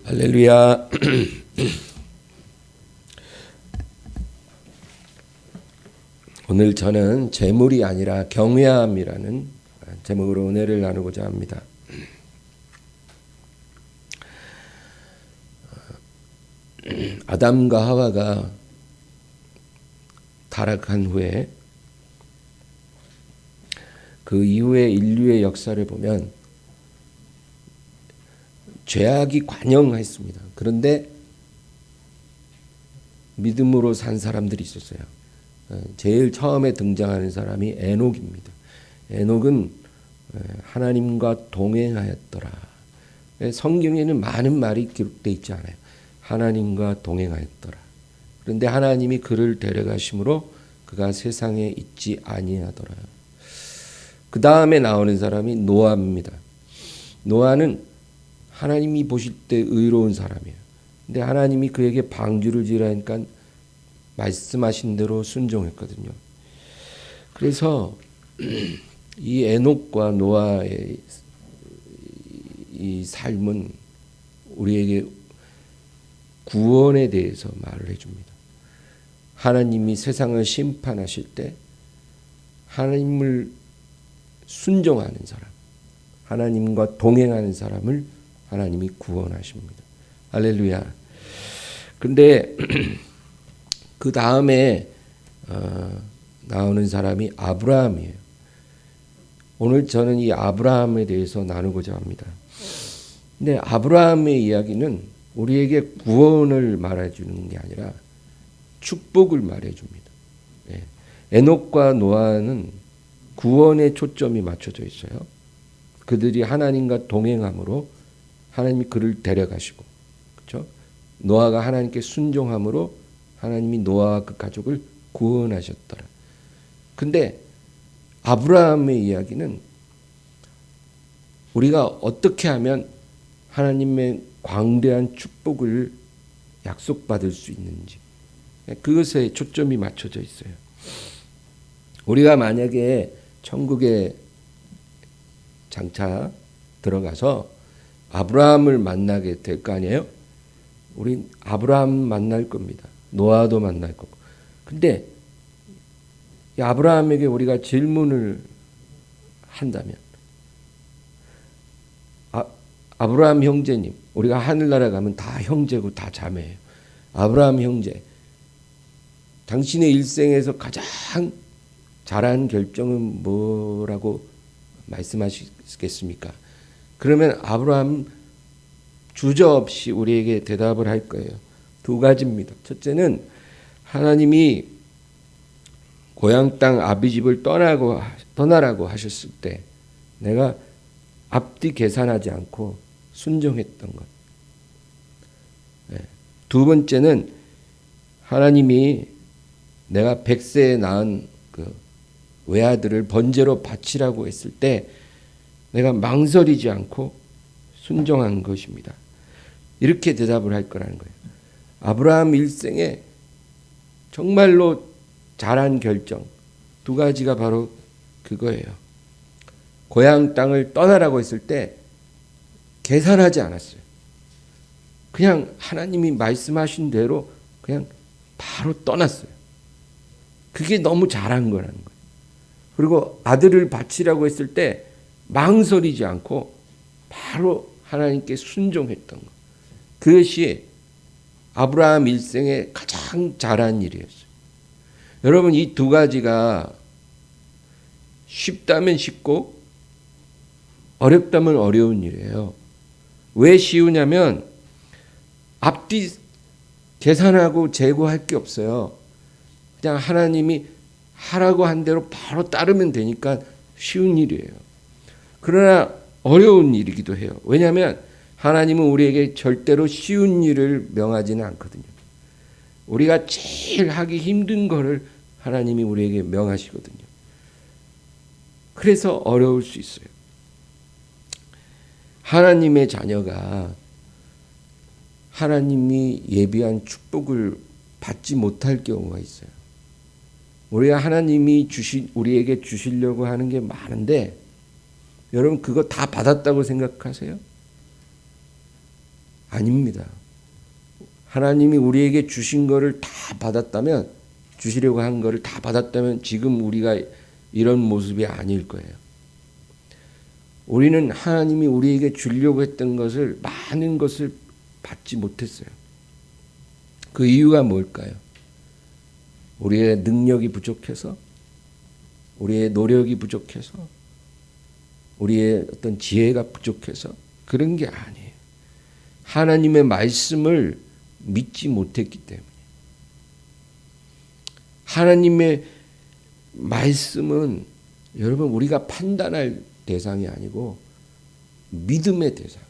할렐루야. 오늘 저는 재물이 아니라 경외함이라는 제목으로 은혜를 나누고자 합니다. 아담과 하와가 타락한 후에 그 이후의 인류의 역사를 보면 죄악이 관영했습니다. 그런데 믿음으로 산 사람들이 있었어요. 제일 처음에 등장하는 사람이 에녹입니다. 에녹은 하나님과 동행하였더라. 성경에는 많은 말이 기록되어 있지 않아요. 하나님과 동행하였더라. 그런데 하나님이 그를 데려가심으로 그가 세상에 있지 아니하더라. 그 다음에 나오는 사람이 노아입니다. 노아는 하나님이 보실 때 의로운 사람이에요. 근데 하나님이 그에게 방주를 지으라니까 말씀하신 대로 순종했거든요. 그래서 이 에녹과 노아의 이 삶은 우리에게 구원에 대해서 말을 해줍니다. 하나님이 세상을 심판하실 때 하나님을 순종하는 사람, 하나님과 동행하는 사람을 하나님이 구원하십니다. 할렐루야. 근데 그 다음에 나오는 사람이 아브라함이에요. 오늘 저는 이 아브라함에 대해서 나누고자 합니다. 근데 아브라함의 이야기는 우리에게 구원을 말해주는 게 아니라 축복을 말해줍니다. 에녹과 노아는 구원에 초점이 맞춰져 있어요. 그들이 하나님과 동행함으로 하나님이 그를 데려가시고, 그렇죠? 노아가 하나님께 순종함으로 하나님이 노아와 그 가족을 구원하셨더라. 근데 아브라함의 이야기는 우리가 어떻게 하면 하나님의 광대한 축복을 약속받을 수 있는지, 그것에 초점이 맞춰져 있어요. 우리가 만약에 천국에 장차 들어가서 아브라함을 만나게 될 거 아니에요? 우린 아브라함 만날 겁니다. 노아도 만날 거고. 근데 이 아브라함에게 우리가 질문을 한다면, 아브라함 형제님, 우리가 하늘나라 가면 다 형제고 다 자매예요. 아브라함 형제, 당신의 일생에서 가장 잘한 결정은 뭐라고 말씀하시겠습니까? 그러면 아브라함 주저없이 우리에게 대답을 할 거예요. 두 가지입니다. 첫째는 하나님이 고향 땅 아비집을 떠나라고 하셨을 때 내가 앞뒤 계산하지 않고 순종했던 것. 두 번째는 하나님이 내가 100세에 낳은 그 외아들을 번제로 바치라고 했을 때 내가 망설이지 않고 순종한 것입니다. 이렇게 대답을 할 거라는 거예요. 아브라함 일생에 정말로 잘한 결정 두 가지가 바로 그거예요. 고향 땅을 떠나라고 했을 때 계산하지 않았어요. 그냥 하나님이 말씀하신 대로 그냥 바로 떠났어요. 그게 너무 잘한 거라는 거예요. 그리고 아들을 바치라고 했을 때 망설이지 않고 바로 하나님께 순종했던 것. 그것이 아브라함 일생의 가장 잘한 일이었어요. 여러분, 이 두 가지가 쉽다면 쉽고 어렵다면 어려운 일이에요. 왜 쉬우냐면 앞뒤 계산하고 재고할 게 없어요. 그냥 하나님이 하라고 한 대로 바로 따르면 되니까 쉬운 일이에요. 그러나 어려운 일이기도 해요. 왜냐하면 하나님은 우리에게 절대로 쉬운 일을 명하지는 않거든요. 우리가 제일 하기 힘든 거를 하나님이 우리에게 명하시거든요. 그래서 어려울 수 있어요. 하나님의 자녀가 하나님이 예비한 축복을 받지 못할 경우가 있어요. 우리가 하나님이 우리에게 주시려고 하는 게 많은데 여러분 그거 다 받았다고 생각하세요? 아닙니다. 하나님이 우리에게 주신 거를 다 받았다면, 주시려고 한 거를 다 받았다면 지금 우리가 이런 모습이 아닐 거예요. 우리는 하나님이 우리에게 주려고 했던 것을, 많은 것을 받지 못했어요. 그 이유가 뭘까요? 우리의 능력이 부족해서, 우리의 노력이 부족해서, 우리의 어떤 지혜가 부족해서 그런 게 아니에요. 하나님의 말씀을 믿지 못했기 때문에. 하나님의 말씀은 여러분 우리가 판단할 대상이 아니고 믿음의 대상.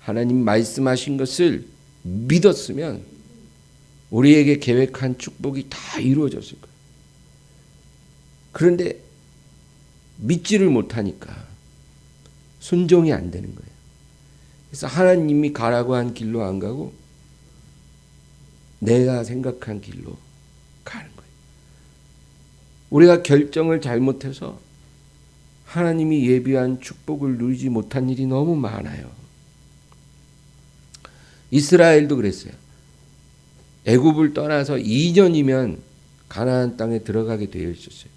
하나님 말씀하신 것을 믿었으면 우리에게 계획한 축복이 다 이루어졌을 거예요. 그런데 믿지를 못하니까 순종이 안 되는 거예요. 그래서 하나님이 가라고 한 길로 안 가고 내가 생각한 길로 가는 거예요. 우리가 결정을 잘못해서 하나님이 예비한 축복을 누리지 못한 일이 너무 많아요. 이스라엘도 그랬어요. 애굽을 떠나서 2년이면 가나안 땅에 들어가게 되어 있었어요.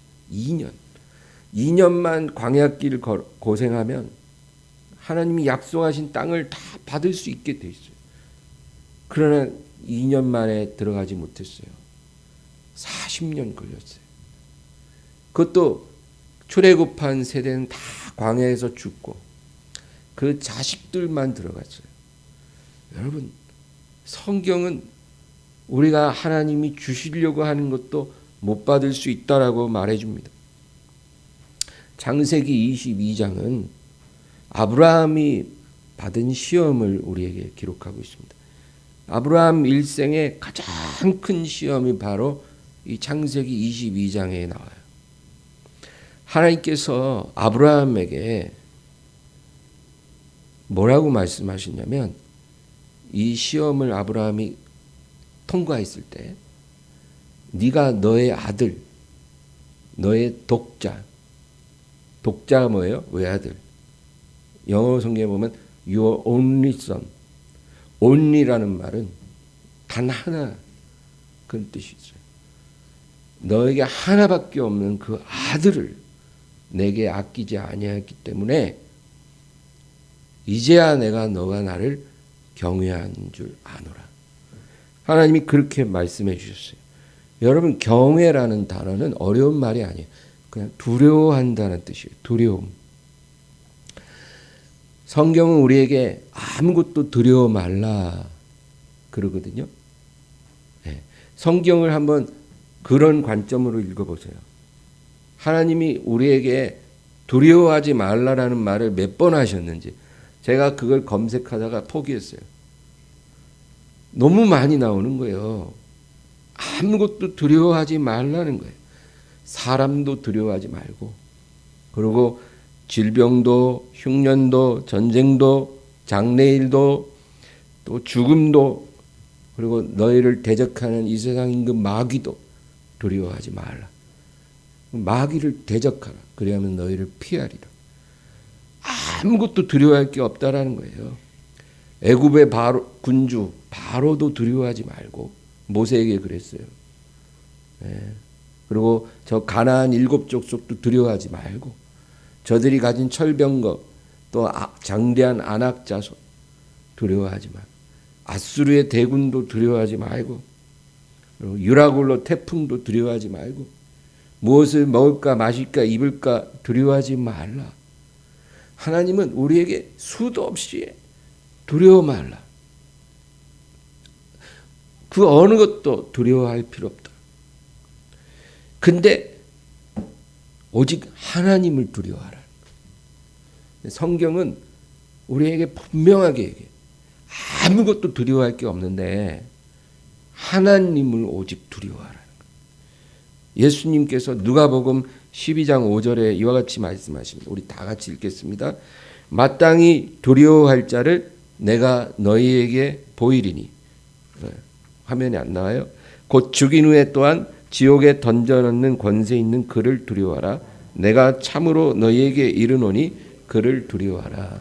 2년만 광야길 고생하면 하나님이 약속하신 땅을 다 받을 수 있게 돼 있어요. 그러나 2년 만에 들어가지 못했어요. 40년 걸렸어요. 그것도 출애굽한 세대는 다 광야에서 죽고 그 자식들만 들어갔어요. 여러분, 성경은 우리가 하나님이 주시려고 하는 것도 못 받을 수 있다라고 말해줍니다. 창세기 22장은 아브라함이 받은 시험을 우리에게 기록하고 있습니다. 아브라함 일생의 가장 큰 시험이 바로 이 창세기 22장에 나와요. 하나님께서 아브라함에게 뭐라고 말씀하시냐면, 이 시험을 아브라함이 통과했을 때 네가 너의 아들, 너의 독자가 뭐예요? 외아들. 영어 성경에 보면 your only son. only라는 말은 단 하나, 그런 뜻이 있어요. 너에게 하나밖에 없는 그 아들을 내게 아끼지 아니하였기 때문에 이제야 내가 너가 나를 경외하는 줄 아노라. 하나님이 그렇게 말씀해 주셨어요. 여러분, 경외라는 단어는 어려운 말이 아니에요. 그냥 두려워한다는 뜻이에요. 두려움. 성경은 우리에게 아무것도 두려워 말라 그러거든요. 네. 성경을 한번 그런 관점으로 읽어보세요. 하나님이 우리에게 두려워하지 말라라는 말을 몇 번 하셨는지 제가 그걸 검색하다가 포기했어요. 너무 많이 나오는 거예요. 아무것도 두려워하지 말라는 거예요. 사람도 두려워하지 말고, 그리고 질병도, 흉년도, 전쟁도, 장래일도, 또 죽음도, 그리고 너희를 대적하는 이 세상 임금 마귀도 두려워하지 말라. 마귀를 대적하라. 그리하면 너희를 피하리라. 아무것도 두려워할 게 없다라는 거예요. 애굽의 군주 바로도 두려워하지 말고 모세에게 그랬어요. 네. 그리고 저 가나안 7족속도 두려워하지 말고, 저들이 가진 철병거, 또 장대한 아낙 자손 두려워하지 말고, 아수르의 대군도 두려워하지 말고, 그리고 유라굴로 태풍도 두려워하지 말고, 무엇을 먹을까 마실까 입을까 두려워하지 말라. 하나님은 우리에게 수도 없이 두려워 말라. 그 어느 것도 두려워할 필요 없다. 근데 오직 하나님을 두려워하라. 성경은 우리에게 분명하게 얘기해. 아무것도 두려워할 게 없는데 하나님을 오직 두려워하라는 거예요. 예수님께서 누가복음 12장 5절에 이와 같이 말씀하십니다. 우리 다 같이 읽겠습니다. 마땅히 두려워할 자를 내가 너희에게 보이리니. 화면에 안 나와요. 곧 죽인 후에 또한 지옥에 던져넣는 권세 있는 그를 두려워하라. 내가 참으로 너희에게 이르노니 그를 두려워하라.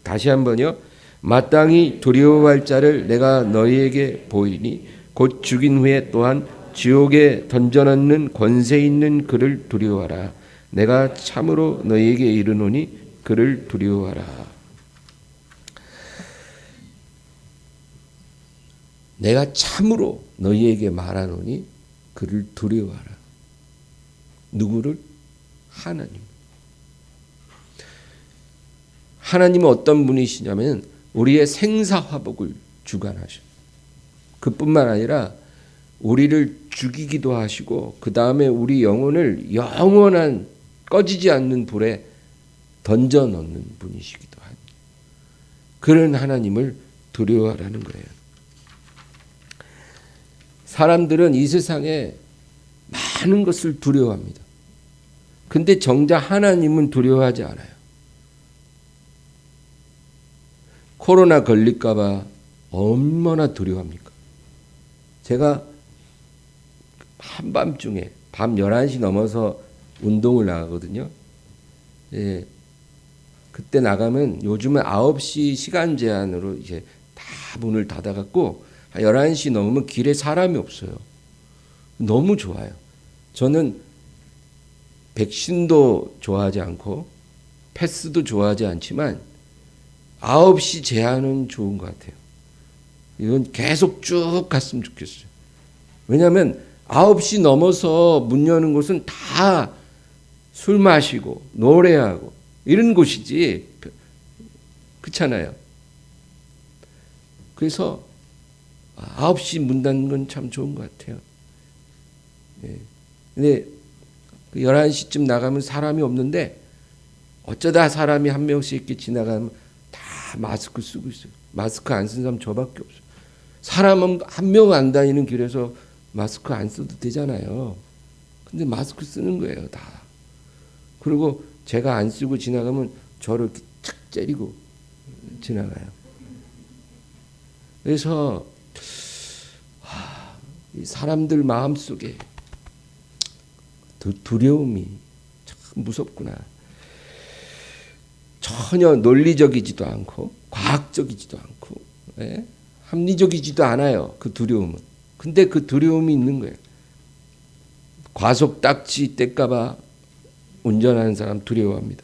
다시 한번요. 마땅히 두려워할 자를 내가 너희에게 보이니 곧 죽인 후에 또한 지옥에 던져넣는 권세 있는 그를 두려워하라. 내가 참으로 너희에게 이르노니 그를 두려워하라. 내가 참으로 너희에게 말하노니 그를 두려워하라. 누구를? 하나님. 하나님은 어떤 분이시냐면 우리의 생사화복을 주관하셔. 그뿐만 아니라 우리를 죽이기도 하시고 그 다음에 우리 영혼을 영원한 꺼지지 않는 불에 던져 넣는 분이시기도 한 그런 하나님을 두려워하라는 거예요. 사람들은 이 세상에 많은 것을 두려워합니다. 근데 정작 하나님은 두려워하지 않아요. 코로나 걸릴까 봐 얼마나 두려워합니까? 제가 한밤중에 밤 11시 넘어서 운동을 나가거든요. 예. 그때 나가면 요즘은 9시 시간 제한으로 이제 다 문을 닫아갖고 한 11시 넘으면 길에 사람이 없어요. 너무 좋아요. 저는 백신도 좋아하지 않고 패스도 좋아하지 않지만 9시 제한은 좋은 것 같아요. 이건 계속 쭉 갔으면 좋겠어요. 왜냐하면 9시 넘어서 문 여는 곳은 다 술 마시고 노래하고 이런 곳이지 그렇잖아요. 그래서 9시 문 닫는 건 참 좋은 것 같아요. 예. 근데 11시쯤 나가면 사람이 없는데 어쩌다 사람이 한 명씩 이렇게 지나가면 다 마스크 쓰고 있어요. 마스크 안 쓴 사람 저밖에 없어요. 사람은 한 명 안 다니는 길에서 마스크 안 써도 되잖아요. 근데 마스크 쓰는 거예요, 다. 그리고 제가 안 쓰고 지나가면 저를 이렇게 착 때리고 지나가요. 그래서 이 사람들 마음속에 두려움이 참 무섭구나. 전혀 논리적이지도 않고 과학적이지도 않고 예? 합리적이지도 않아요. 그 두려움은. 근데 그 두려움이 있는 거예요. 과속 딱지 뗄까 봐 운전하는 사람 두려워합니다.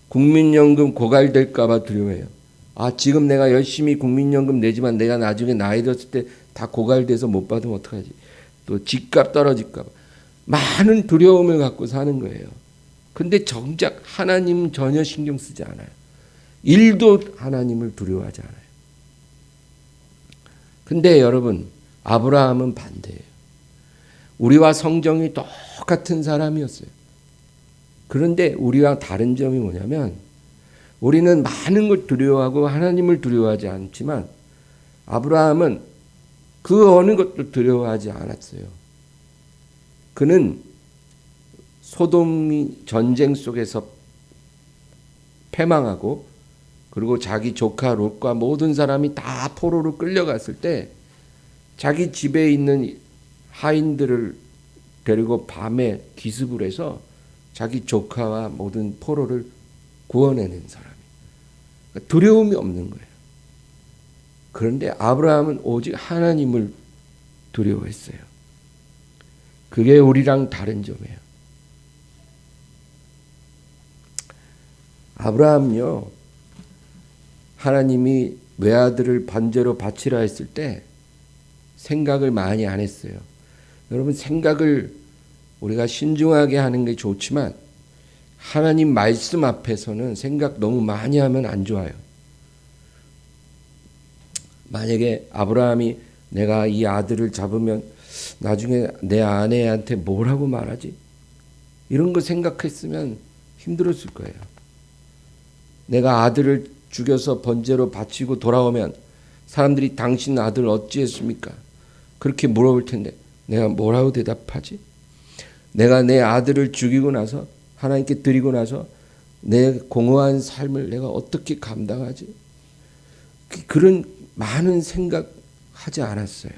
국민연금 고갈될까 봐 두려워해요. 아, 지금 내가 열심히 국민연금 내지만 내가 나중에 나이 들었을 때 다 고갈돼서 못 받으면 어떡하지? 또 집값 떨어질까 봐. 많은 두려움을 갖고 사는 거예요. 근데 정작 하나님은 전혀 신경 쓰지 않아요. 일도 하나님을 두려워하지 않아요. 근데 여러분, 아브라함은 반대예요. 우리와 성정이 똑같은 사람이었어요. 그런데 우리와 다른 점이 뭐냐면 우리는 많은 걸 두려워하고 하나님을 두려워하지 않지만 아브라함은 그 어느 것도 두려워하지 않았어요. 그는 소돔이 전쟁 속에서 패망하고 그리고 자기 조카 롯과 모든 사람이 다 포로로 끌려갔을 때 자기 집에 있는 하인들을 데리고 밤에 기습을 해서 자기 조카와 모든 포로를 구원해낸 사람이에요. 그러니까 두려움이 없는 거예요. 그런데 아브라함은 오직 하나님을 두려워했어요. 그게 우리랑 다른 점이에요. 아브라함요, 하나님이 외아들을 번제로 바치라 했을 때 생각을 많이 안 했어요. 여러분, 생각을 우리가 신중하게 하는 게 좋지만 하나님 말씀 앞에서는 생각 너무 많이 하면 안 좋아요. 만약에 아브라함이 내가 이 아들을 잡으면 나중에 내 아내한테 뭐라고 말하지? 이런 거 생각했으면 힘들었을 거예요. 내가 아들을 죽여서 번제로 바치고 돌아오면 사람들이 당신 아들 어찌했습니까? 그렇게 물어볼 텐데 내가 뭐라고 대답하지? 내가 내 아들을 죽이고 나서 하나님께 드리고 나서 내 공허한 삶을 내가 어떻게 감당하지? 그런 많은 생각하지 않았어요.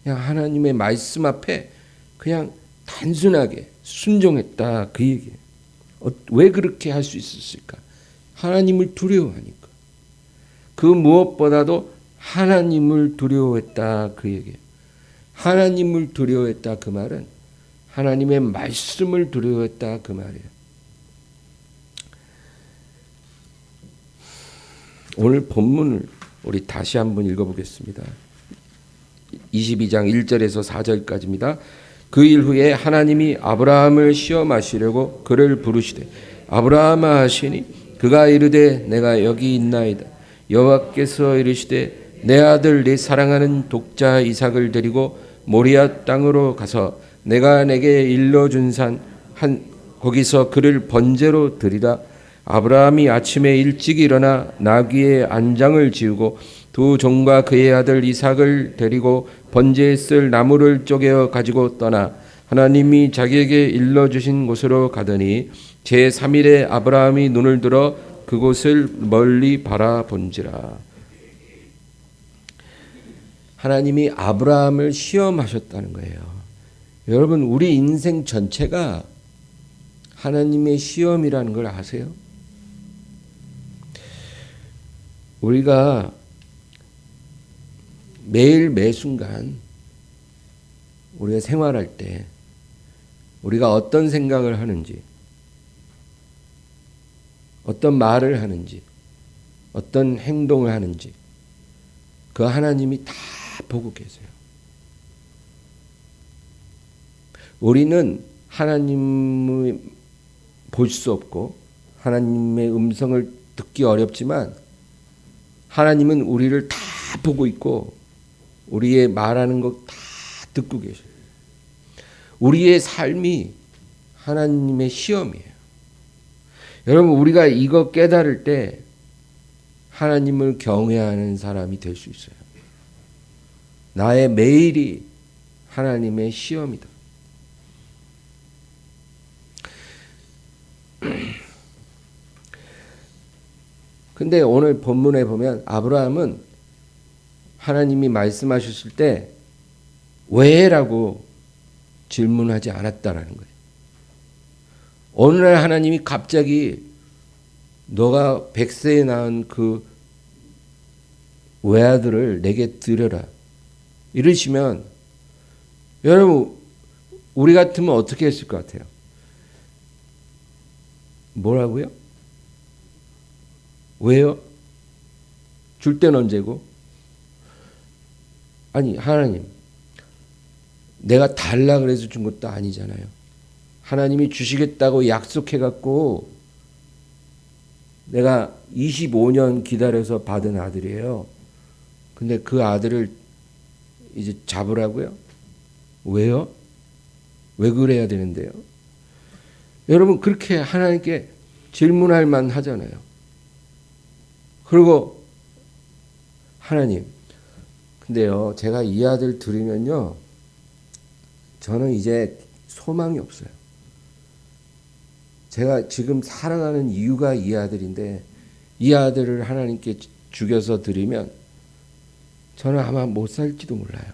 그냥 하나님의 말씀 앞에 그냥 단순하게 순종했다, 그 얘기예요. 왜 그렇게 할 수 있었을까? 하나님을 두려워하니까. 그 무엇보다도 하나님을 두려워했다 그 얘기예요. 하나님을 두려워했다 그 말은 하나님의 말씀을 두려워했다 그 말이에요. 오늘 본문을 우리 다시 한번 읽어보겠습니다. 22장 1절에서 4절까지입니다. 그 일 후에 하나님이 아브라함을 시험하시려고 그를 부르시되 아브라함아 하시니 그가 이르되 내가 여기 있나이다. 여호와께서 이르시되 내 아들 네 사랑하는 독자 이삭을 데리고 모리아 땅으로 가서 내가 내게 일러준 산 거기서 그를 번제로 드리라. 아브라함이 아침에 일찍 일어나 나귀의 안장을 지우고 두 종과 그의 아들 이삭을 데리고 번제에 쓸 나무를 쪼개어 가지고 떠나 하나님이 자기에게 일러주신 곳으로 가더니 제3일에 아브라함이 눈을 들어 그곳을 멀리 바라본지라. 하나님이 아브라함을 시험하셨다는 거예요. 여러분, 우리 인생 전체가 하나님의 시험이라는 걸 아세요? 우리가 매일 매순간 우리가 생활할 때 우리가 어떤 생각을 하는지, 어떤 말을 하는지, 어떤 행동을 하는지 그 하나님이 다 보고 계세요. 우리는 하나님을 볼 수 없고 하나님의 음성을 듣기 어렵지만 하나님은 우리를 다 보고 있고 우리의 말하는 것 다 듣고 계셔요. 우리의 삶이 하나님의 시험이에요. 여러분, 우리가 이거 깨달을 때 하나님을 경외하는 사람이 될 수 있어요. 나의 매일이 하나님의 시험이다. 근데 오늘 본문에 보면 아브라함은 하나님이 말씀하셨을 때 왜라고 질문하지 않았다라는 거예요. 어느 날 하나님이 갑자기 너가 100세에 낳은 그 외아들을 내게 드려라 이러시면 여러분 우리 같으면 어떻게 했을 것 같아요? 뭐라고요? 왜요? 줄 때는 언제고? 아니, 하나님, 내가 달라 그래서 준 것도 아니잖아요. 하나님이 주시겠다고 약속해갖고 내가 25년 기다려서 받은 아들이에요. 근데 그 아들을 이제 잡으라고요? 왜요? 왜 그래야 되는데요? 여러분, 그렇게 하나님께 질문할 만 하잖아요. 그리고 하나님, 근데요, 제가 이 아들 들으면요, 저는 이제 소망이 없어요. 제가 지금 살아가는 이유가 이 아들인데 이 아들을 하나님께 죽여서 드리면 저는 아마 못 살지도 몰라요.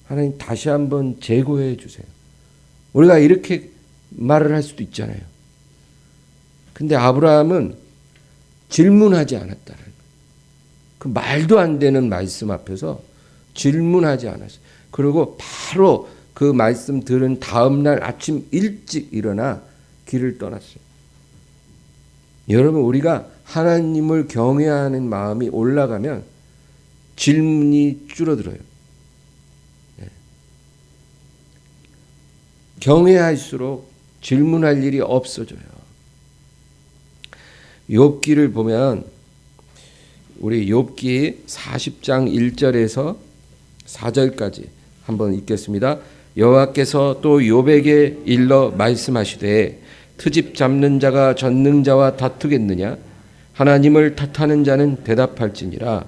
하나님 다시 한번 재고해 주세요. 우리가 이렇게 말을 할 수도 있잖아요. 근데 아브라함은 질문하지 않았다는 거예요. 그 말도 안 되는 말씀 앞에서 질문하지 않았어요. 그리고 바로 그 말씀 들은 다음 날 아침 일찍 일어나 길을 떠났어요. 여러분, 우리가 하나님을 경외하는 마음이 올라가면 질문이 줄어들어요. 경외할수록 질문할 일이 없어져요. 욥기를 보면 우리 욥기 40장 1절에서 4절까지 한번 읽겠습니다. 여호와께서 또 욥에게 일러 말씀하시되 트집 잡는 자가 전능자와 다투겠느냐? 하나님을 탓하는 자는 대답할지니라.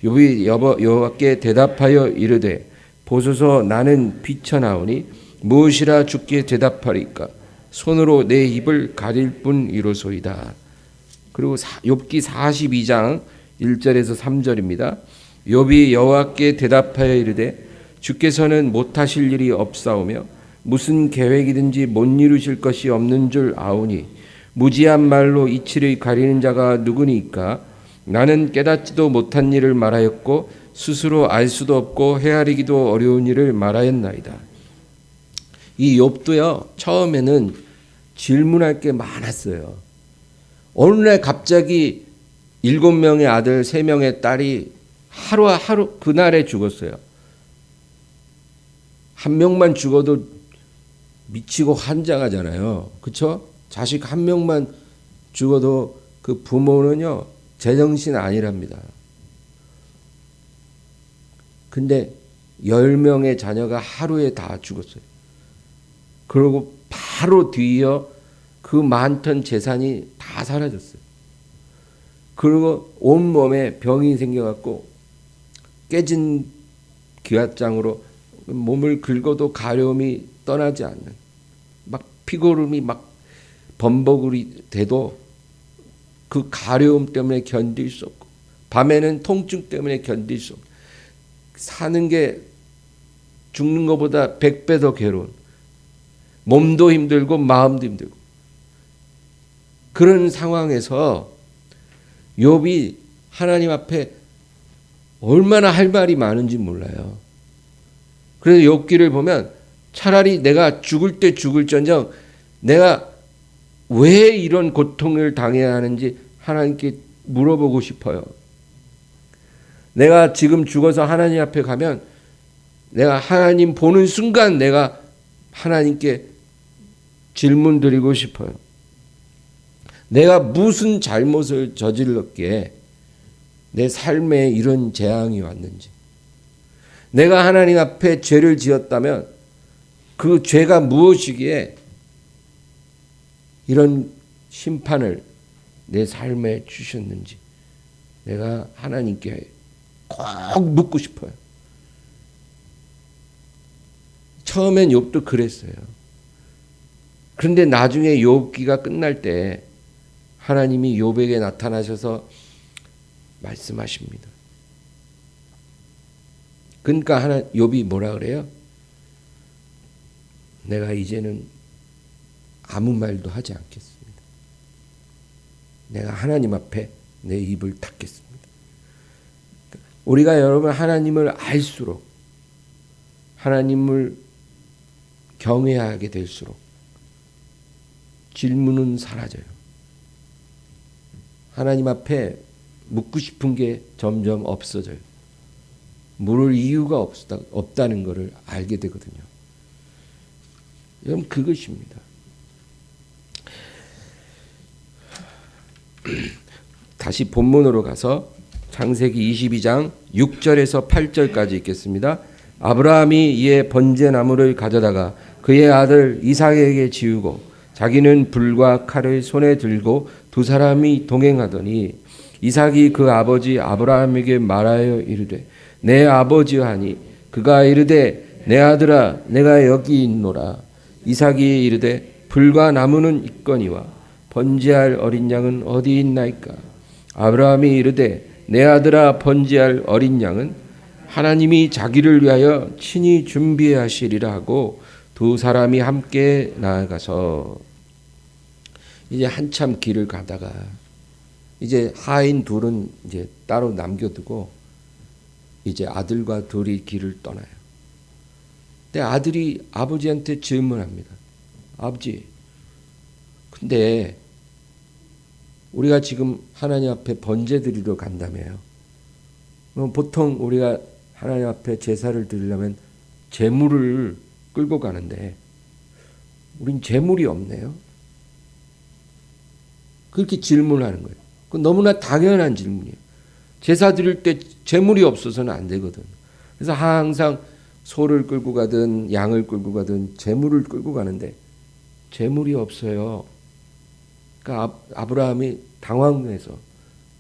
욥이 여호와께 대답하여 이르되 보소서 나는 비쳐나오니 무엇이라 주께 대답하리까? 손으로 내 입을 가릴 뿐이로소이다. 그리고 욥기 42장 1절에서 3절입니다. 욥이 여호와께 대답하여 이르되 주께서는 못하실 일이 없사오며 무슨 계획이든지 못 이루실 것이 없는 줄 아오니 무지한 말로 이치를 가리는 자가 누구니까? 나는 깨닫지도 못한 일을 말하였고 스스로 알 수도 없고 헤아리기도 어려운 일을 말하였나이다. 이 욥도요, 처음에는 질문할 게 많았어요. 어느 날 갑자기 7명의 아들 3명의 딸이 하루 그날에 죽었어요. 한 명만 죽어도 미치고 환장하잖아요. 그렇죠? 자식 한 명만 죽어도 그 부모는요, 제정신 아니랍니다. 근데 10명의 자녀가 하루에 다 죽었어요. 그리고 바로 뒤이어 그 많던 재산이 다 사라졌어요. 그리고 온몸에 병이 생겨갖고 깨진 기왓장으로 몸을 긁어도 가려움이 떠나지 않는, 막 피고름이 막 범벅이 돼도 그 가려움 때문에 견딜 수 없고, 밤에는 통증 때문에 견딜 수 없고, 사는 게 죽는 것보다 100배 더 괴로운, 몸도 힘들고 마음도 힘들고, 그런 상황에서 욥이 하나님 앞에 얼마나 할 말이 많은지 몰라요. 그래서 욥기를 보면 차라리 내가 죽을 때 죽을전정 내가 왜 이런 고통을 당해야 하는지 하나님께 물어보고 싶어요. 내가 지금 죽어서 하나님 앞에 가면 내가 하나님 보는 순간 내가 하나님께 질문 드리고 싶어요. 내가 무슨 잘못을 저질렀기에 내 삶에 이런 재앙이 왔는지, 내가 하나님 앞에 죄를 지었다면 그 죄가 무엇이기에 이런 심판을 내 삶에 주셨는지 내가 하나님께 꼭 묻고 싶어요. 처음엔 욥도 그랬어요. 그런데 나중에 욥기가 끝날 때 하나님이 욥에게 나타나셔서 말씀하십니다. 그러니까 욥이 뭐라 그래요? 내가 이제는 아무 말도 하지 않겠습니다. 내가 하나님 앞에 내 입을 닫겠습니다. 우리가 여러분 하나님을 알수록, 하나님을 경외하게 될수록 질문은 사라져요. 하나님 앞에 묻고 싶은 게 점점 없어져요. 물을 이유가 없다는 것을 알게 되거든요. 여러분, 그것입니다. 다시 본문으로 가서 창세기 22장 6절에서 8절까지 읽겠습니다. 아브라함이 이에 번제나무를 가져다가 그의 아들 이삭에게 지우고 자기는 불과 칼을 손에 들고 두 사람이 동행하더니 이삭이 그 아버지 아브라함에게 말하여 이르되 내 아버지여 하니 그가 이르되 내 아들아 내가 여기 있노라. 이삭이 이르되 불과 나무는 있거니와 번제할 어린 양은 어디 있나이까. 아브라함이 이르되 내 아들아 번제할 어린 양은 하나님이 자기를 위하여 친히 준비하시리라 하고 두 사람이 함께 나아가서 이제 한참 길을 가다가 이제 하인 둘은 이제 따로 남겨두고 이제 아들과 둘이 길을 떠나요. 근데 아들이 아버지한테 질문합니다. 아버지, 근데 우리가 지금 하나님 앞에 번제 드리러 간다며요. 보통 우리가 하나님 앞에 제사를 드리려면 제물을 끌고 가는데 우린 제물이 없네요. 그렇게 질문하는 거예요. 그건 너무나 당연한 질문이에요. 제사 드릴 때 제물이 없어서는 안 되거든. 그래서 항상 소를 끌고 가든 양을 끌고 가든 제물을 끌고 가는데 제물이 없어요. 그러니까 아브라함이 당황해서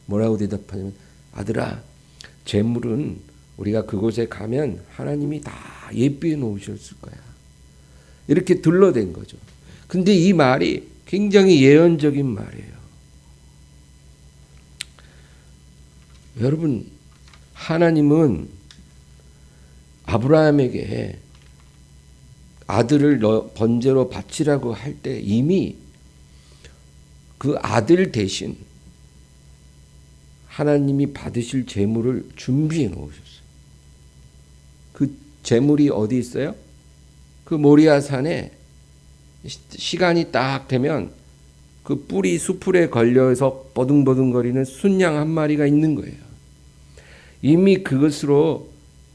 뭐라고 대답하냐면 아들아, 제물은 우리가 그곳에 가면 하나님이 다 예비해 놓으셨을 거야. 이렇게 둘러댄 거죠. 근데 이 말이 굉장히 예언적인 말이에요. 여러분, 하나님은 아브라함에게 아들을 번제로 바치라고 할 때 이미 그 아들 대신 하나님이 받으실 재물을 준비해 놓으셨어요. 그 재물이 어디 있어요? 그 모리아 산에 시간이 딱 되면 그 뿔이 수풀에 걸려서 버둥버둥거리는 순양 한 마리가 있는 거예요. 이미 그것으로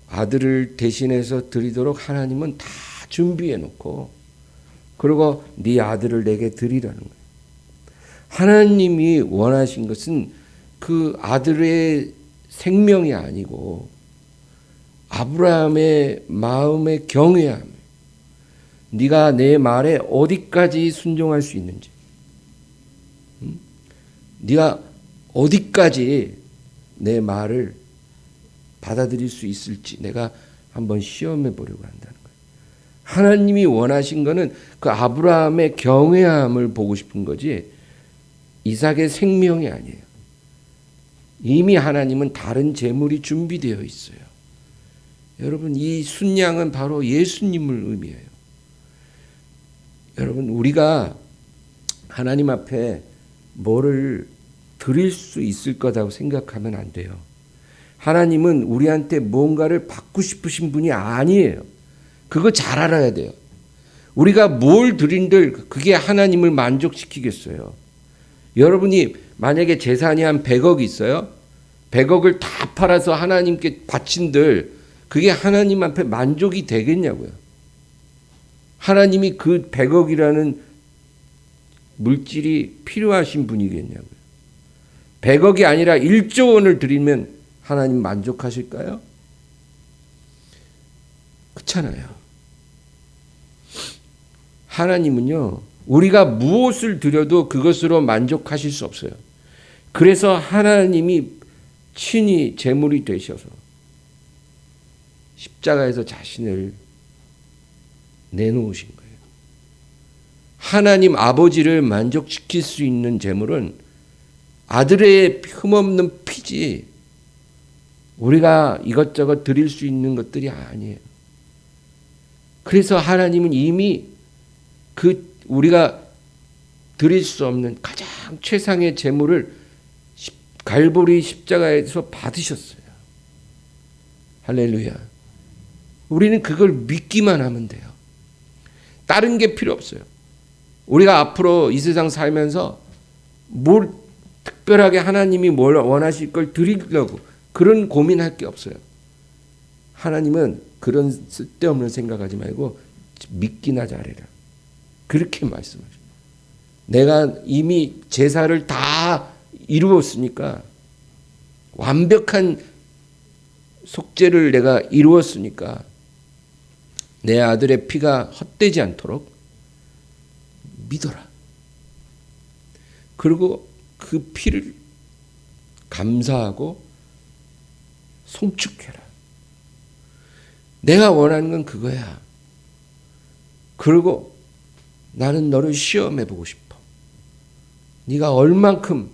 아들을 대신해서 드리도록 하나님은 다 준비해 놓고, 그리고 네 아들을 내게 드리라는 거예요. 하나님이 원하신 것은 그 아들의 생명이 아니고 아브라함의 마음의 경외함, 네가 내 말에 어디까지 순종할 수 있는지, 네가 어디까지 내 말을 받아들일 수 있을지 내가 한번 시험해 보려고 한다는 거예요. 하나님이 원하신 거는 그 아브라함의 경외함을 보고 싶은 거지 이삭의 생명이 아니에요. 이미 하나님은 다른 재물이 준비되어 있어요. 여러분, 이 순양은 바로 예수님을 의미해요. 여러분, 우리가 하나님 앞에 뭐를 드릴 수 있을 거라고 생각하면 안 돼요. 하나님은 우리한테 뭔가를 받고 싶으신 분이 아니에요. 그거 잘 알아야 돼요. 우리가 뭘 드린들 그게 하나님을 만족시키겠어요. 여러분이 만약에 재산이 한 100억 있어요. 100억을 다 팔아서 하나님께 바친들 그게 하나님 앞에 만족이 되겠냐고요. 하나님이 그 100억이라는 물질이 필요하신 분이겠냐고요. 100억이 아니라 1조 원을 드리면 하나님 만족하실까요? 그렇잖아요. 하나님은요, 우리가 무엇을 드려도 그것으로 만족하실 수 없어요. 그래서 하나님이 친히 제물이 되셔서 십자가에서 자신을 내놓으신 거예요. 하나님 아버지를 만족시킬 수 있는 제물은 아들의 흠없는 피지 우리가 이것저것 드릴 수 있는 것들이 아니에요. 그래서 하나님은 이미 그 우리가 드릴 수 없는 가장 최상의 제물을 갈보리 십자가에서 받으셨어요. 할렐루야. 우리는 그걸 믿기만 하면 돼요. 다른 게 필요 없어요. 우리가 앞으로 이 세상 살면서 뭘 특별하게 하나님이 뭘 원하실 걸 드리려고 그런 고민할 게 없어요. 하나님은 그런 쓸데없는 생각하지 말고 믿기나 잘해라. 그렇게 말씀하셔요. 내가 이미 제사를 다 이루었으니까, 완벽한 속죄를 내가 이루었으니까 내 아들의 피가 헛되지 않도록 믿어라. 그리고 그 피를 감사하고 송축해라. 내가 원하는 건 그거야. 그리고 나는 너를 시험해 보고 싶어. 네가 얼만큼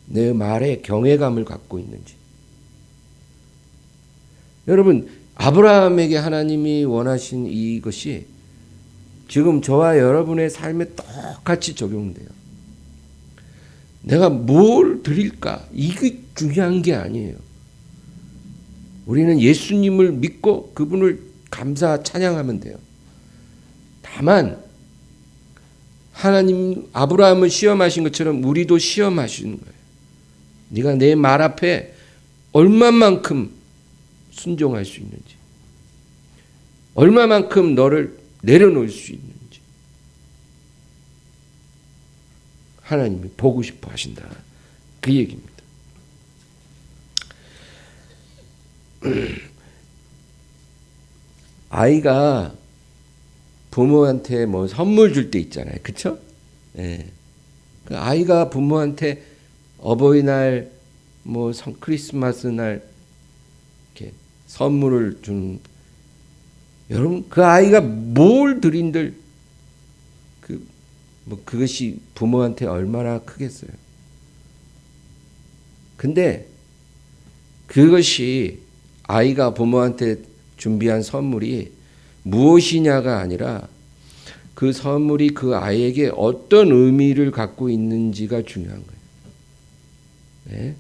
내 말에 경외감을 갖고 있는지. 여러분, 아브라함에게 하나님이 원하신 이것이 지금 저와 여러분의 삶에 똑같이 적용돼요. 내가 뭘 드릴까? 이게 중요한 게 아니에요. 우리는 예수님을 믿고 그분을 감사 찬양하면 돼요. 다만 하나님 아브라함을 시험하신 것처럼 우리도 시험하시는 거예요. 네가 내 말 앞에 얼마만큼 순종할 수 있는지, 얼마만큼 너를 내려놓을 수 있는지 하나님이 보고 싶어 하신다. 그 얘기입니다. 아이가 부모한테 뭐 선물 줄 때 있잖아요. 그렇죠? 예. 그 아이가 부모한테 어버이날 뭐 크리스마스 날 이렇게 선물을 준, 여러분 그 아이가 뭘 드린들 그것이 부모한테 얼마나 크겠어요. 근데 그것이 아이가 부모한테 준비한 선물이 무엇이냐가 아니라 그 선물이 그 아이에게 어떤 의미를 갖고 있는지가 중요한 거예요. 네?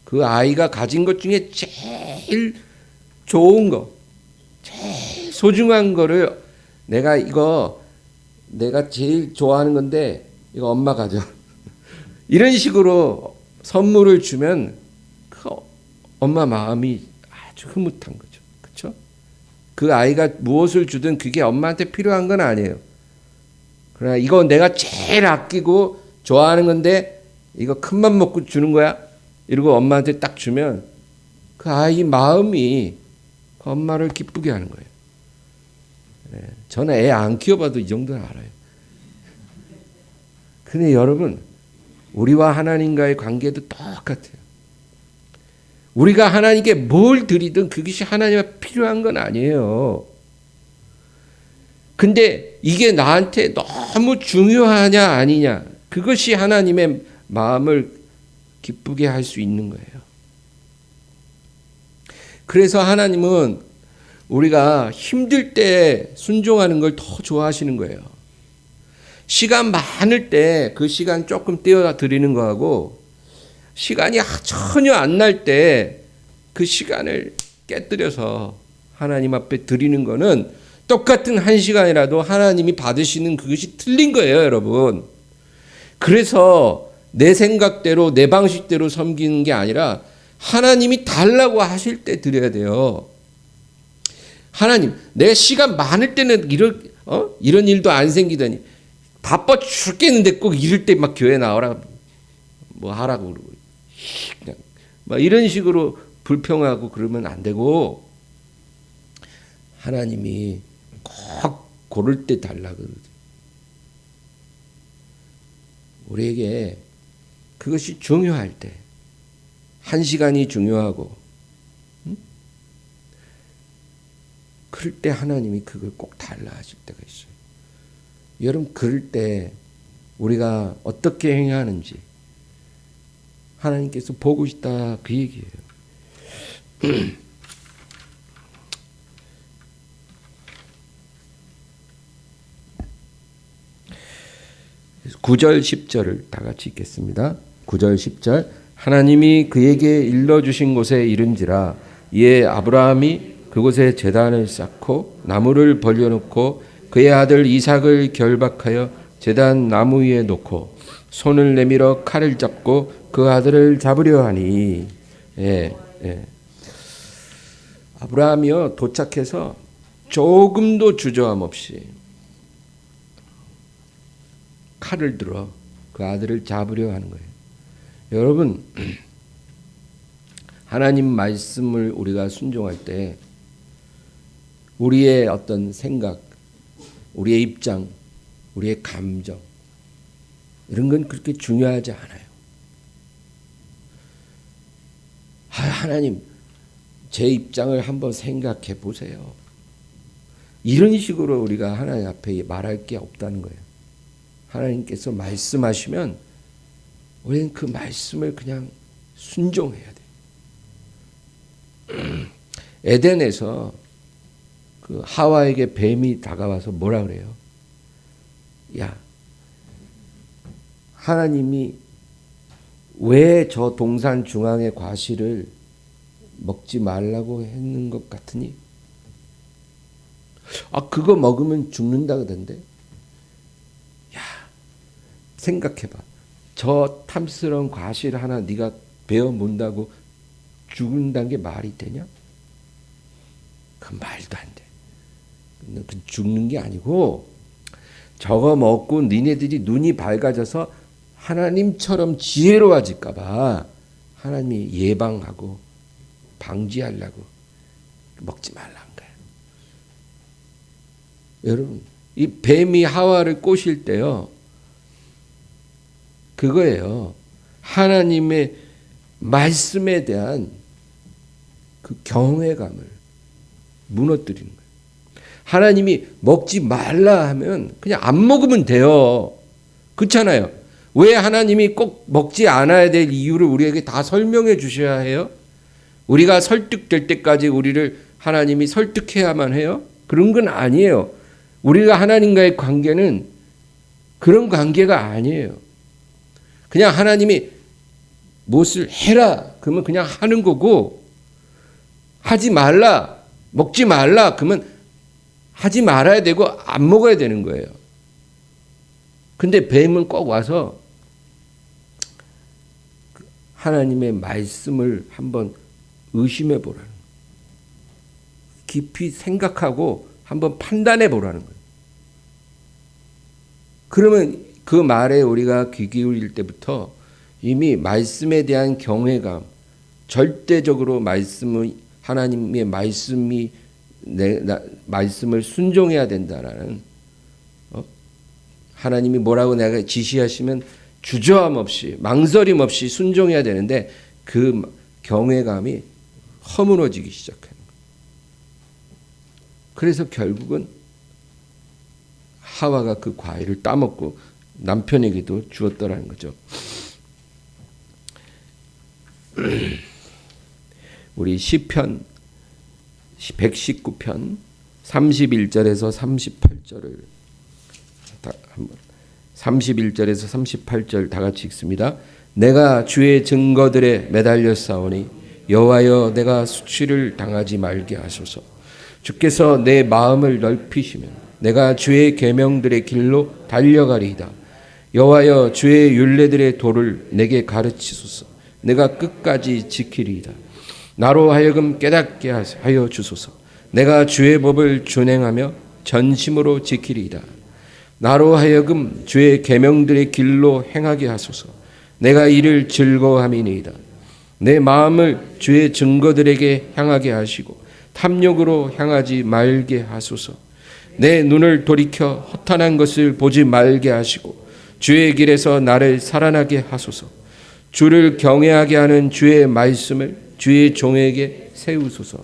그 아이가 가진 것 중에 제일 좋은 거, 제일 소중한 거를 내가 제일 좋아하는 건데 이거 엄마 가져. 이런 식으로 선물을 주면 그 엄마 마음이 아주 흐뭇한 거죠. 그렇죠? 그 아이가 무엇을 주든 그게 엄마한테 필요한 건 아니에요. 그러나 이거 내가 제일 아끼고 좋아하는 건데 이거 큰맘 먹고 주는 거야. 이러고 엄마한테 딱 주면 그 아이 마음이 그 엄마를 기쁘게 하는 거예요. 저는 애 안 키워봐도 이 정도는 알아요. 근데 여러분, 우리와 하나님과의 관계도 똑같아요. 우리가 하나님께 뭘 드리든 그것이 하나님께 필요한 건 아니에요. 근데 이게 나한테 너무 중요하냐 아니냐, 그것이 하나님의 마음을 기쁘게 할 수 있는 거예요. 그래서 하나님은 우리가 힘들 때 순종하는 걸 더 좋아하시는 거예요. 시간 많을 때 그 시간 조금 떼어 드리는 거하고 시간이 전혀 안 날 때 그 시간을 깨뜨려서 하나님 앞에 드리는 거는 똑같은 한 시간이라도 하나님이 받으시는 그것이 틀린 거예요, 여러분. 그래서 내 생각대로 내 방식대로 섬기는 게 아니라 하나님이 달라고 하실 때 드려야 돼요. 하나님, 내가 시간 많을 때는 이런 일도 안 생기더니 바빠 죽겠는데 꼭 이럴 때 막 교회 나오라 뭐 하라고 그러고 그냥 막 이런 식으로 불평하고 그러면 안 되고, 하나님이 꼭 고를 때 달라 그러거든요. 우리에게 그것이 중요할 때, 한 시간이 중요하고, 그럴 때 하나님이 그걸 꼭 달라 하실 때가 있어요. 여러분, 그럴 때 우리가 어떻게 행하는지 하나님께서 보고 있다, 그 얘기예요. 9절 10절을 다 같이 읽겠습니다. 9절 10절. 하나님이 그에게 일러주신 곳에 이른지라 이에 아브라함이 그곳에 제단을 쌓고 나무를 벌려놓고 그의 아들 이삭을 결박하여 제단 나무 위에 놓고 손을 내밀어 칼을 잡고 그 아들을 잡으려 하니. 아브라함이요, 도착해서 조금도 주저함 없이 칼을 들어 그 아들을 잡으려 하는 거예요. 여러분, 하나님 말씀을 우리가 순종할 때 우리의 어떤 생각, 우리의 입장, 우리의 감정, 이런 건 그렇게 중요하지 않아요. 하나님, 제 입장을 한번 생각해 보세요. 이런 식으로 우리가 하나님 앞에 말할 게 없다는 거예요. 하나님께서 말씀하시면 우리는 그 말씀을 그냥 순종해야 돼요. 에덴에서 그 하와에게 뱀이 다가와서 뭐라 그래요? 야, 하나님이 왜 저 동산 중앙의 과실을 먹지 말라고 했는 것 같으니? 그거 먹으면 죽는다 그던데. 야, 생각해봐. 저 탐스러운 과실 하나 네가 베어 문다고 죽는다는 게 말이 되냐? 그 말도 안 돼. 그 죽는 게 아니고, 저거 먹고 니네들이 눈이 밝아져서 하나님처럼 지혜로워질까 봐 하나님이 예방하고 방지하려고 먹지 말라는 거예요. 여러분, 이 뱀이 하와를 꼬실 때요, 그거예요. 하나님의 말씀에 대한 그 경외감을 무너뜨리는 거예요. 하나님이 먹지 말라 하면 그냥 안 먹으면 돼요. 그렇잖아요. 왜 하나님이 꼭 먹지 않아야 될 이유를 우리에게 다 설명해 주셔야 해요? 우리가 설득될 때까지 우리를 하나님이 설득해야만 해요? 그런 건 아니에요. 우리가 하나님과의 관계는 그런 관계가 아니에요. 그냥 하나님이 무엇을 해라 그러면 그냥 하는 거고, 하지 말라, 먹지 말라 그러면 하지 말아야 되고 안 먹어야 되는 거예요. 근데 뱀은 꼭 와서 하나님의 말씀을 한번 의심해 보라는 거예요. 깊이 생각하고 한번 판단해 보라는 거예요. 그러면 그 말에 우리가 귀 기울일 때부터 이미 말씀에 대한 경외감, 절대적으로 하나님의 말씀이 말씀을 순종해야 된다라는, 하나님이 뭐라고 내가 지시하시면 주저함 없이 망설임 없이 순종해야 되는데 그 경외감이 허물어지기 시작해요. 그래서 결국은 하와가 그 과일을 따먹고 남편에게도 주었더라는 거죠. 우리 시편 119편 31절에서 38절을 한번 31절에서 38절 다 같이 읽습니다. 내가 주의 증거들에 매달려 싸우니 여호와여 내가 수치를 당하지 말게 하소서. 주께서 내 마음을 넓히시면 내가 주의 계명들의 길로 달려가리이다. 여호와여 주의 율례들의 도를 내게 가르치소서. 내가 끝까지 지키리이다. 나로 하여금 깨닫게 하여 주소서. 내가 주의 법을 준행하며 전심으로 지키리이다. 나로 하여금 주의 계명들의 길로 행하게 하소서. 내가 이를 즐거워함이니이다. 내 마음을 주의 증거들에게 향하게 하시고 탐욕으로 향하지 말게 하소서. 내 눈을 돌이켜 허탄한 것을 보지 말게 하시고 주의 길에서 나를 살아나게 하소서. 주를 경외하게 하는 주의 말씀을 주의 종에게 세우소서.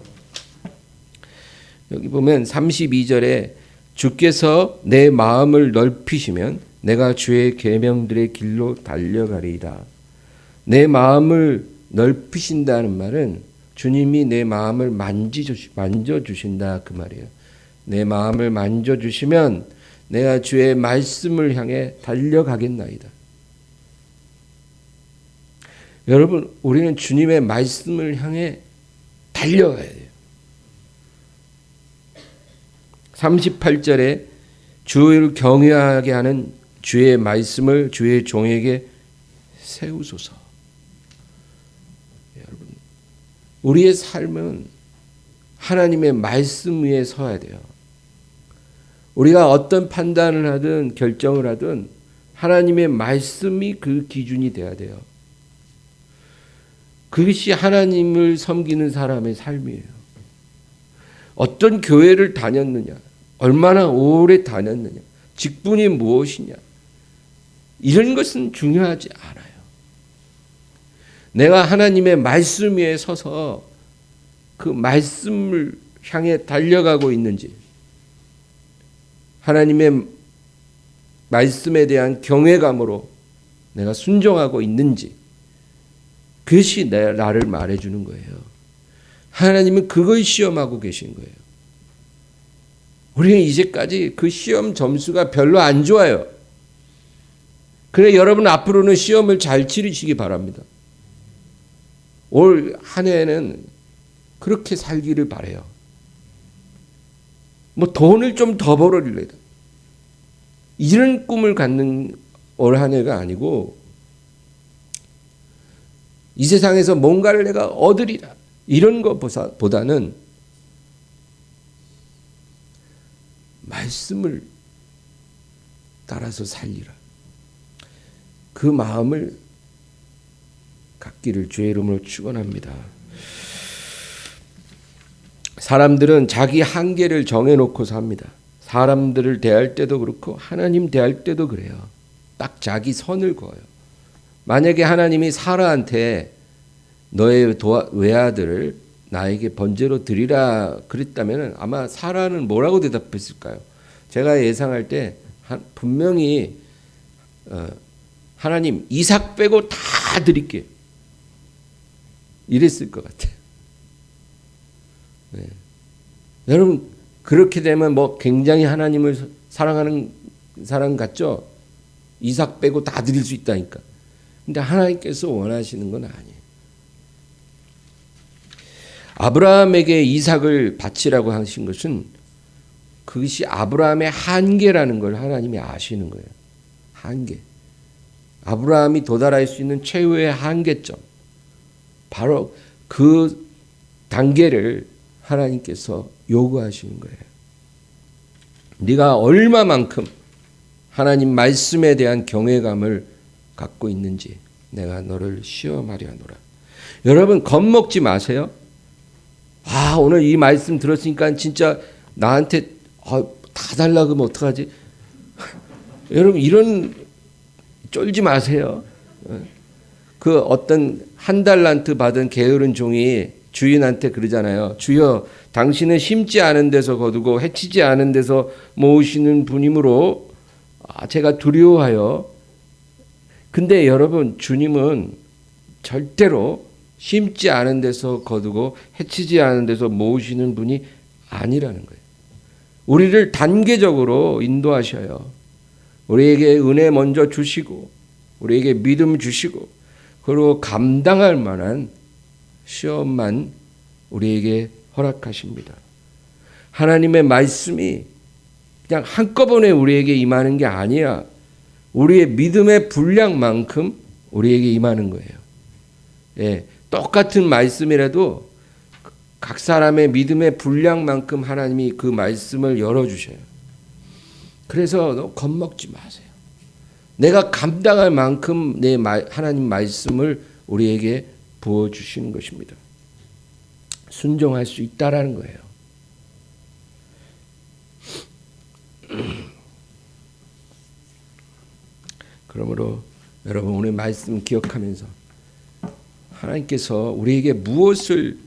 여기 보면 32절에 주께서 내 마음을 넓히시면 내가 주의 계명들의 길로 달려가리이다. 내 마음을 넓히신다는 말은 주님이 내 마음을 만져주신다 그 말이에요. 내 마음을 만져주시면 내가 주의 말씀을 향해 달려가겠나이다. 여러분, 우리는 주님의 말씀을 향해 달려가야 돼요. 38절에 주를 경외하게 하는 주의 말씀을 주의 종에게 세우소서. 여러분, 우리의 삶은 하나님의 말씀 위에 서야 돼요. 우리가 어떤 판단을 하든 결정을 하든 하나님의 말씀이 그 기준이 돼야 돼요. 그것이 하나님을 섬기는 사람의 삶이에요. 어떤 교회를 다녔느냐, 얼마나 오래 다녔느냐, 직분이 무엇이냐, 이런 것은 중요하지 않아요. 내가 하나님의 말씀 위에 서서 그 말씀을 향해 달려가고 있는지, 하나님의 말씀에 대한 경외감으로 내가 순종하고 있는지, 그것이 나를 말해주는 거예요. 하나님은 그걸 시험하고 계신 거예요. 우리는 이제까지 그 시험 점수가 별로 안 좋아요. 그래 여러분 앞으로는 시험을 잘 치르시기 바랍니다. 올 한 해에는 그렇게 살기를 바라요. 뭐 돈을 좀 더 벌어들래요. 이런 꿈을 갖는 올 한 해가 아니고 이 세상에서 뭔가를 내가 얻으리라 이런 것보다는 말씀을 따라서 살리라. 그 마음을 갖기를 주의 이름으로 축원합니다. 사람들은 자기 한계를 정해놓고 삽니다. 사람들을 대할 때도 그렇고 하나님 대할 때도 그래요. 딱 자기 선을 그어요. 만약에 하나님이 사라한테 너의 외아들을 나에게 번제로 드리라 그랬다면 아마 사라는 뭐라고 대답했을까요? 제가 예상할 때 분명히 하나님 이삭 빼고 다 드릴게요. 이랬을 것 같아요. 네. 여러분 그렇게 되면 뭐 굉장히 하나님을 사랑하는 사람 같죠? 이삭 빼고 다 드릴 수 있다니까. 근데 하나님께서 원하시는 건 아니에요. 아브라함에게 이삭을 바치라고 하신 것은 그것이 아브라함의 한계라는 걸 하나님이 아시는 거예요. 한계. 아브라함이 도달할 수 있는 최후의 한계점. 바로 그 단계를 하나님께서 요구하시는 거예요. 네가 얼마만큼 하나님 말씀에 대한 경외감을 갖고 있는지 내가 너를 시험하려 하노라. 여러분 겁먹지 마세요. 오늘 이 말씀 들었으니까 진짜 나한테 다 달라 그러면 어떡하지? 여러분 이런 쫄지 마세요. 그 어떤 한 달란트 받은 게으른 종이 주인한테 그러잖아요. 주여, 당신은 심지 않은 데서 거두고 해치지 않은 데서 모으시는 분이므로 제가 두려워하여. 근데 여러분, 주님은 절대로 심지 않은 데서 거두고 해치지 않은 데서 모으시는 분이 아니라는 거예요. 우리를 단계적으로 인도하셔요. 우리에게 은혜 먼저 주시고 우리에게 믿음 주시고 그리고 감당할 만한 시험만 우리에게 허락하십니다. 하나님의 말씀이 그냥 한꺼번에 우리에게 임하는 게 아니라 우리의 믿음의 분량만큼 우리에게 임하는 거예요. 예, 똑같은 말씀이라도 각 사람의 믿음의 분량만큼 하나님이 그 말씀을 열어주셔요. 그래서 너 겁먹지 마세요. 내가 감당할 만큼 하나님 말씀을 우리에게 부어주시는 것입니다. 순종할 수 있다라는 거예요. 그러므로 여러분 오늘 말씀 기억하면서 하나님께서 우리에게 무엇을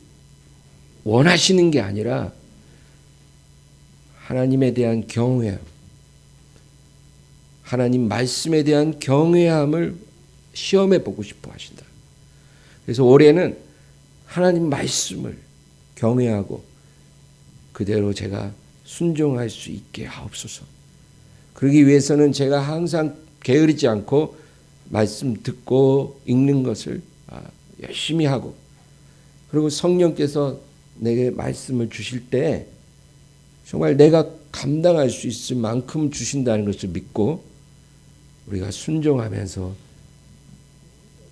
원하시는 게 아니라 하나님에 대한 경외함, 하나님 말씀에 대한 경외함을 시험해 보고 싶어 하신다. 그래서 올해는 하나님 말씀을 경외하고 그대로 제가 순종할 수 있게 하옵소서. 그러기 위해서는 제가 항상 게으르지 않고 말씀 듣고 읽는 것을 열심히 하고, 그리고 성령께서 내게 말씀을 주실 때 정말 내가 감당할 수 있을 만큼 주신다는 것을 믿고 우리가 순종하면서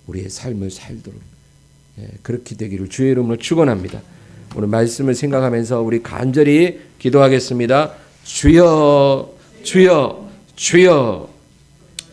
우리의 삶을 살도록 그렇게 되기를 주의 이름으로 축원합니다. 오늘 말씀을 생각하면서 우리 간절히 기도하겠습니다. 주여, 주여, 주여.